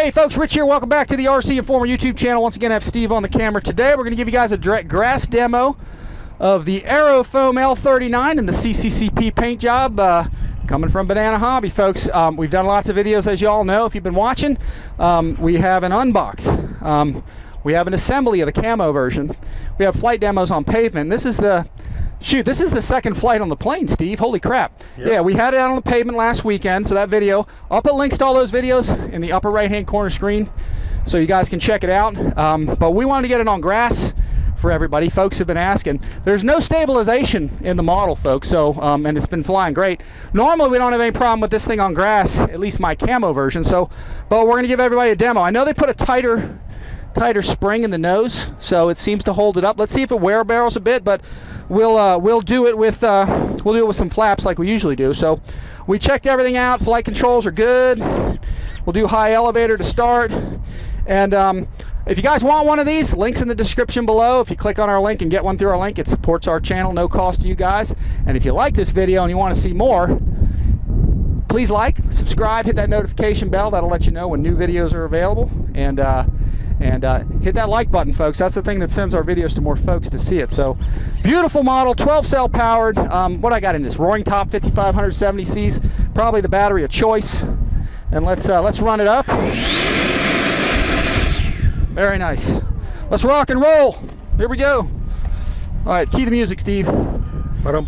Hey folks, Rich here. Welcome back to the RC Informer YouTube channel. Once again, I have Steve on the camera. Today we're going to give you guys a direct grass demo of the AEROFOAM L-39 and the CCCP paint job coming from Banana Hobby, folks. We've done lots of videos, as you all know, if you've been watching. We have an unbox. We have an assembly of the camo version. We have flight demos on pavement. This is the this is the second flight on the plane, Steve. Holy crap. Yep. Yeah, we had it out on the pavement last weekend, so that video, I'll put links to all those videos in the upper right-hand corner screen so you guys can check it out. But we wanted to get it on grass for everybody. Folks have been asking. There's no stabilization in the model, folks, so and it's been flying great. Normally, we don't have any problem with this thing on grass, at least my camo version, so, but we're going to give everybody a demo. I know they put a tighter spring in the nose, so it seems to hold it up. Let's see if it wear barrels a bit, but we'll do it with some flaps like we usually do. So we checked everything out. Flight controls are good. We'll do high elevator to start. And if you guys want one of these, links in the description below. If you click on our link and get one through our link, it supports our channel, no cost to you guys. And if you like this video and you want to see more, please like, subscribe, hit that notification bell. That'll let you know when new videos are available. And hit that like button, folks. That's the thing that sends our videos to more folks to see it. So, beautiful model, 12 cell powered. What I got in this? Roaring Top 5570Cs, probably the battery of choice. And let's run it up. Very nice. Let's rock and roll. Here we go. All right, key the music, Steve. All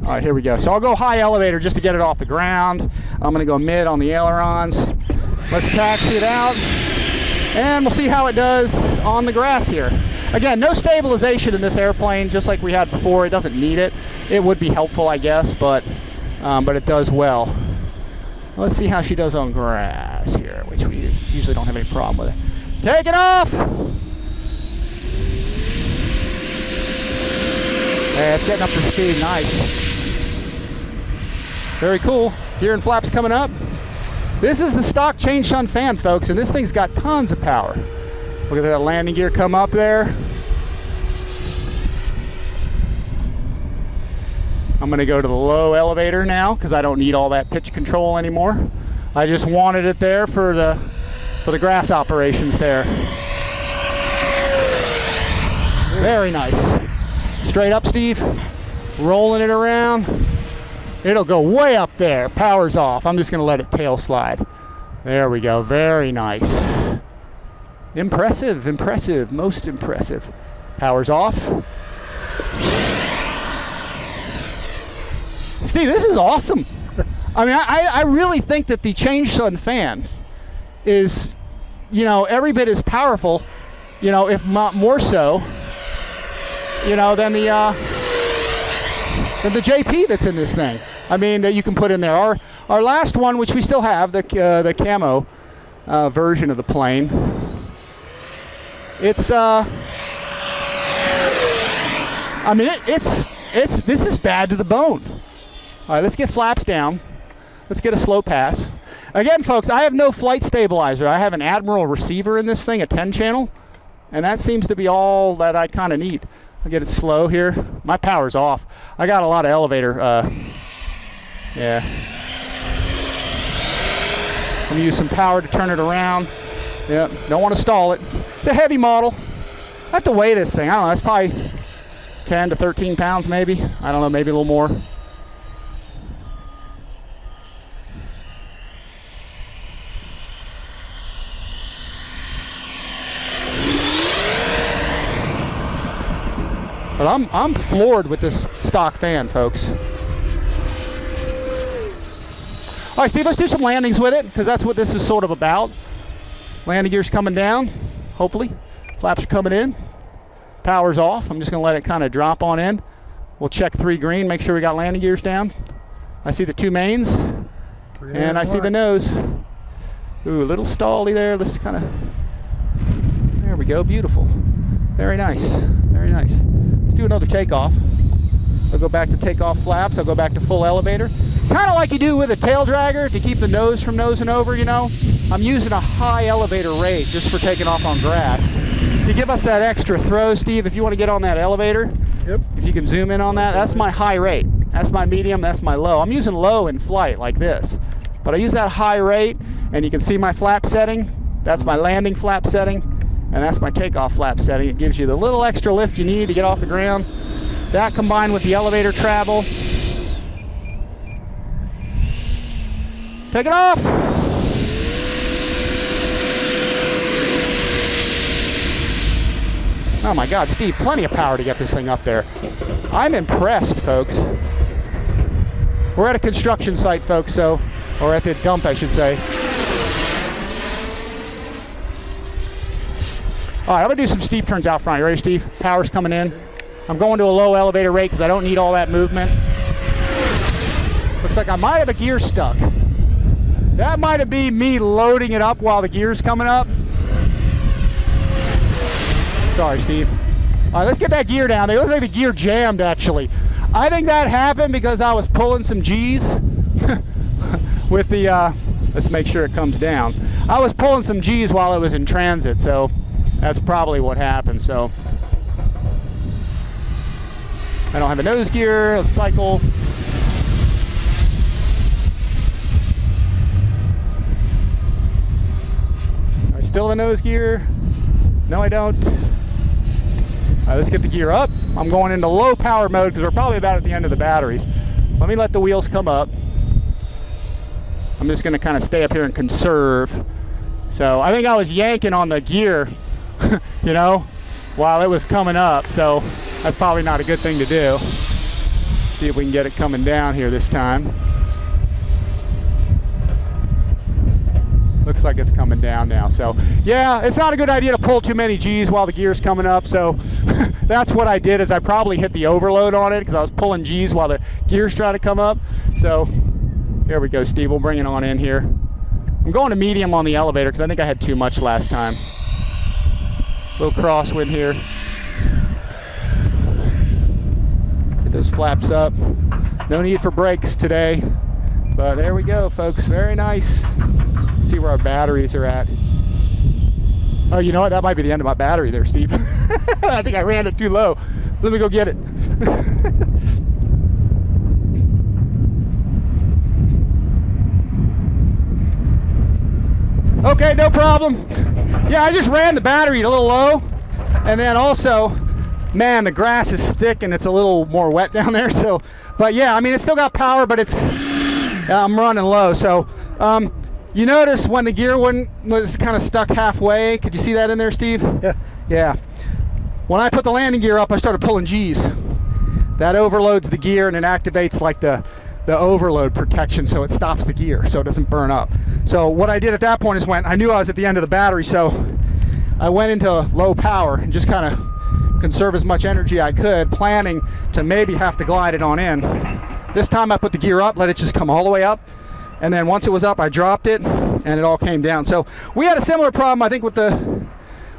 right, here we go. So I'll go high elevator just to get it off the ground. I'm going to go mid on the ailerons. Let's taxi it out. And we'll see how it does on the grass here. Again, no stabilization in this airplane, just like we had before. It doesn't need it. It would be helpful, I guess, but it does well. Let's see how she does on grass here, which we usually don't have any problem with it. Take it off! Yeah, it's getting up to speed. Nice. Very cool. Gear and flaps coming up. This is the stock change shunt fan, folks, and this thing's got tons of power. Look at that landing gear come up there. I'm going to go to the low elevator now because I don't need all that pitch control anymore. I just wanted it there for the grass operations there. Very nice. Straight up, Steve. Rolling it around. It'll go way up there. Power's off. I'm just going to let it tail slide. There we go. Very nice. Impressive, impressive, most impressive. Power's off. Steve, this is awesome. I mean, I really think that the change shunt fan is, you know, every bit as powerful, you know, if not more so, you know, than the JP that's in this thing. I mean, that you can put in there. Our last one, which we still have, the camo version of the plane. It's I mean, this is bad to the bone. All right, let's get flaps down. Let's get a slow pass. Again, folks, I have no flight stabilizer. I have an Admiral receiver in this thing, a 10 channel, and that seems to be all that I kind of need. I'll get it slow here. My power's off. I got a lot of elevator. Yeah. I'm going to use some power to turn it around. Yeah, don't want to stall it. It's a heavy model. I have to weigh this thing. I don't know, it's probably 10 to 13 pounds maybe. I don't know, maybe a little more. But I'm floored with this stock fan, folks. All right, Steve, let's do some landings with it, because that's what this is sort of about. Landing gear's coming down, hopefully. Flaps are coming in. Power's off. I'm just going to let it kind of drop on in. We'll check 3 green, make sure we got landing gears down. I see the 2 mains, and I see the nose. Ooh, a little stally there. Let's kind of... There we go. Beautiful. Very nice. Very nice. Let's do another takeoff. I'll go back to takeoff flaps. I'll go back to full elevator. Kind of like you do with a tail dragger to keep the nose from nosing over, you know. I'm using a high elevator rate just for taking off on grass. To give us that extra throw, Steve, if you want to get on that elevator, yep. If you can zoom in on that, that's my high rate. That's my medium, that's my low. I'm using low in flight like this. but I use that high rate, and you can see my flap setting. That's my landing flap setting, and that's my takeoff flap setting. It gives you the little extra lift you need to get off the ground. That combined with the elevator travel. Take it off. Oh my God, Steve, plenty of power to get this thing up there. I'm impressed, folks. We're at a construction site, folks, so, or at the dump, I should say. All right, I'm gonna do some steep turns out front. You ready, Steve? Power's coming in. I'm going to a low elevator rate because I don't need all that movement. Looks like I might have a gear stuck. That might have been me loading it up while the gear's coming up. Sorry, Steve. All right, let's get that gear down there. It looks like the gear jammed, actually. I think that happened because I was pulling some G's with the, let's make sure it comes down. I was pulling some G's while it was in transit, so that's probably what happened. So I don't have a nose gear. Let's cycle. I still have a nose gear? No, I don't. All right, let's get the gear up. I'm going into low power mode because we're probably about at the end of the batteries. Let me let the wheels come up. I'm just going to kind of stay up here and conserve. So I think I was yanking on the gear, you know, while it was coming up. So that's probably not a good thing to do. See if we can get it coming down here this time. Looks like it's coming down now. So yeah, it's not a good idea to pull too many G's while the gear's coming up. So that's what I did, is I probably hit the overload on it because I was pulling G's while the gear's trying to come up. So there we go, Steve. We'll bring it on in here. I'm going to medium on the elevator because I think I had too much last time. Little crosswind here. Get those flaps up. No need for brakes today. But there we go, folks. Very nice. Let's see where our batteries are at. Oh, you know what? That might be the end of my battery there, Steve. I think I ran it too low. Let me go get it. Okay, no problem. Yeah, I just ran the battery a little low. And then also, man, the grass is thick and it's a little more wet down there. So, but yeah, I mean, it's still got power, but it's, I'm running low. So, you notice when the gear was kind of stuck halfway. Could you see that in there, Steve? Yeah. Yeah. When I put the landing gear up, I started pulling G's. That overloads the gear and it activates like the overload protection, so it stops the gear so it doesn't burn up. So what I did at that point is I knew I was at the end of the battery, so I went into low power and just kind of conserve as much energy I could, planning to maybe have to glide it on in. This time I put the gear up, let it just come all the way up. And then once it was up, I dropped it, and it all came down. So we had a similar problem, I think, with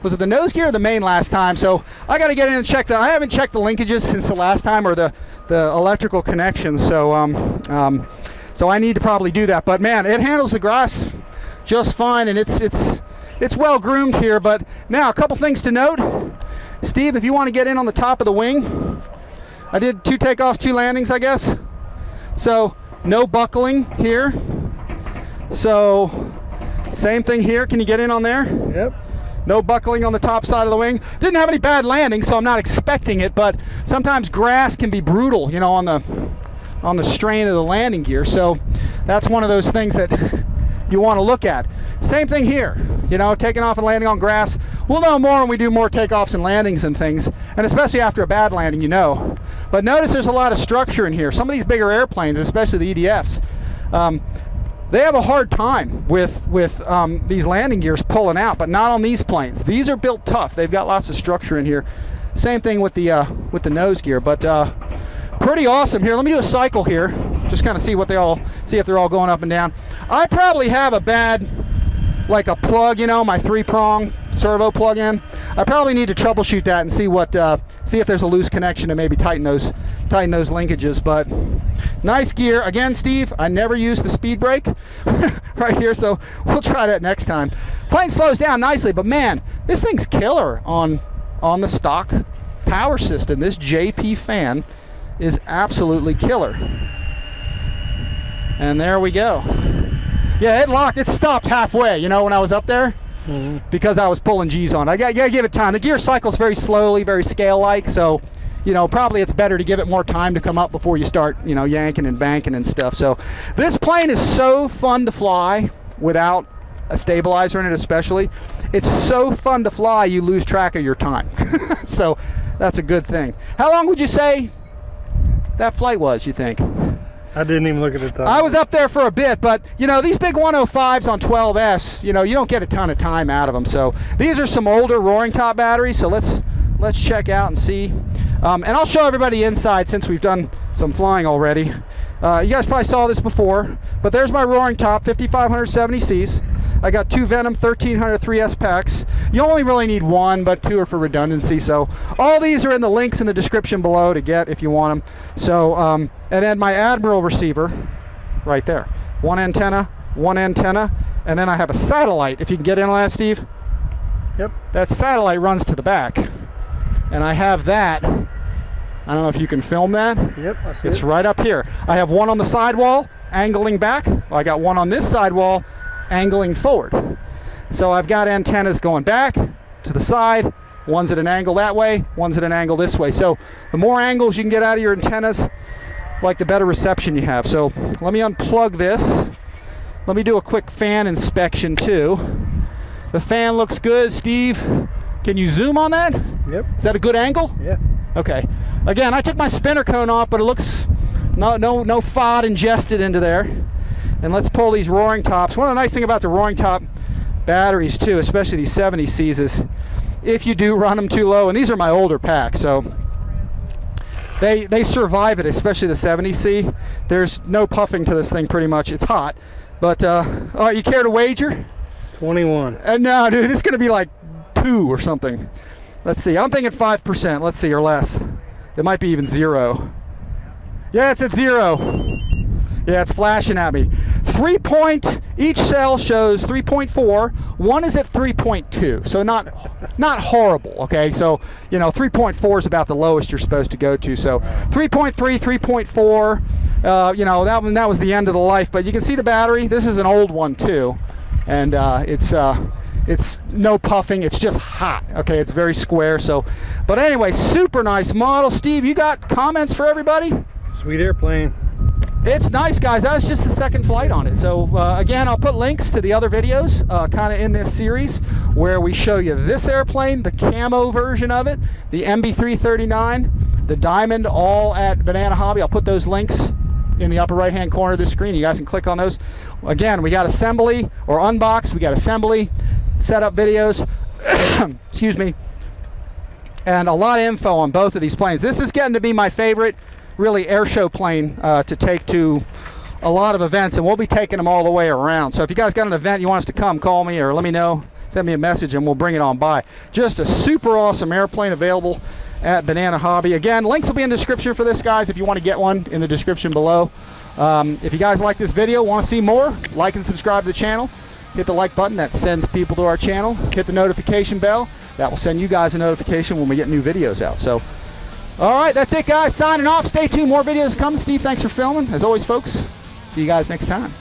was it the nose gear or the main last time? So I got to get in and check I haven't checked the linkages since the last time, or the electrical connections. So so I need to probably do that. But man, it handles the grass just fine, and it's well groomed here. But now a couple things to note, Steve. If you want to get in on the top of the wing, I did 2 takeoffs, 2 landings, I guess. So no buckling here. So same thing here. Can you get in on there? Yep. No buckling on the top side of the wing. Didn't have any bad landings, so I'm not expecting it, but sometimes grass can be brutal, you know, on the strain of the landing gear. So that's one of those things that you want to look at. Same thing here, you know, taking off and landing on grass. We'll know more when we do more takeoffs and landings and things, and especially after a bad landing, you know. But notice there's a lot of structure in here. Some of these bigger airplanes, especially the EDFs, they have a hard time with these landing gears pulling out, but not on these planes. These are built tough. They've got lots of structure in here. Same thing with the nose gear, but pretty awesome here. Let me do a cycle here, just kind of see if they're all going up and down. I probably have a bad, like a plug, you know, my 3-prong servo plug-in. I probably need to troubleshoot that and see if there's a loose connection and maybe tighten those linkages. But nice gear again, Steve. I never used the speed brake right here, so we'll try that next time. Plane slows down nicely, but man, this thing's killer on the stock power system. This JP fan is absolutely killer. And there we go. Yeah, it locked. It stopped halfway, you know, when I was up there. Because I was pulling G's on it. I gotta give it time. The gear cycles very slowly, very scale-like, so, you know, probably it's better to give it more time to come up before you start, you know, yanking and banking and stuff. So this plane is so fun to fly without a stabilizer in it especially. It's so fun to fly you lose track of your time. So that's a good thing. How long would you say that flight was, you think? I didn't even look at the time. I was up there for a bit, but you know, these big 105s on 12S, you know, you don't get a ton of time out of them. So these are some older Roaring Top batteries, so let's check out and see. And I'll show everybody inside since we've done some flying already. You guys probably saw this before, but there's my Roaring Top 5570Cs. I got 2 Venom 1300 3S packs. You only really need 1, but 2 are for redundancy. So all these are in the links in the description below to get if you want them. So, and then my Admiral receiver right there. 1 antenna, and then I have a satellite. If you can get in on that, Steve. Yep. That satellite runs to the back. And I have that. I don't know if you can film that. Yep, I see it's it. right up here. I have 1 on the sidewall, angling back. I got 1 on this sidewall, angling forward. So I've got antennas going back to the side. One's at an angle that way, one's at an angle this way. So the more angles you can get out of your antennas, like the better reception you have. So let me unplug this. Let me do a quick fan inspection too. The fan looks good. Steve, can you zoom on that? Yep. Is that a good angle? Yeah. Okay. Again, I took my spinner cone off, but it looks no FOD ingested into there. And let's pull these Roaring Tops. One of the nice things about the Roaring Top batteries too, especially these 70Cs, is if you do run them too low, and these are my older packs, so they survive it, especially the 70C. There's no puffing to this thing pretty much. It's hot. But, all right, you care to wager? 21. No, dude, it's going to be like 2 or something. Let's see. I'm thinking 5%. Let's see, or less. It might be even 0. Yeah, it's at 0. Yeah, it's flashing at me. Each cell shows 3.4. One is at 3.2, so not horrible. Okay, so you know 3.4 is about the lowest you're supposed to go to. So 3.3, 3.4. You know that was the end of the life. But you can see the battery. This is an old one too, and it's no puffing. It's just hot. Okay, it's very square. So, but anyway, super nice model. Steve, you got comments for everybody? Sweet airplane. It's nice, guys. That was just the second flight on it. So again, I'll put links to the other videos kind of in this series where we show you this airplane, the camo version of it, the MB339, the Diamond, all at Banana Hobby. I'll put those links in the upper right hand corner of the screen. You guys can click on those. Again, we got assembly or unbox, we got assembly, setup videos, excuse me, and a lot of info on both of these planes. This is getting to be my favorite really air show plane to take to a lot of events, and we'll be taking them all the way around. So if you guys got an event you want us to come, call me or let me know, send me a message and we'll bring it on by. Just a super awesome airplane available at Banana Hobby. Again, links will be in the description for this, guys, if you want to get one, in the description below. If you guys like this video, want to see more, like and subscribe to the channel. Hit the like button, that sends people to our channel. Hit the notification bell, that will send you guys a notification when we get new videos out. So all right, that's it, guys. Signing off. Stay tuned. More videos coming. Steve, thanks for filming. As always, folks, see you guys next time.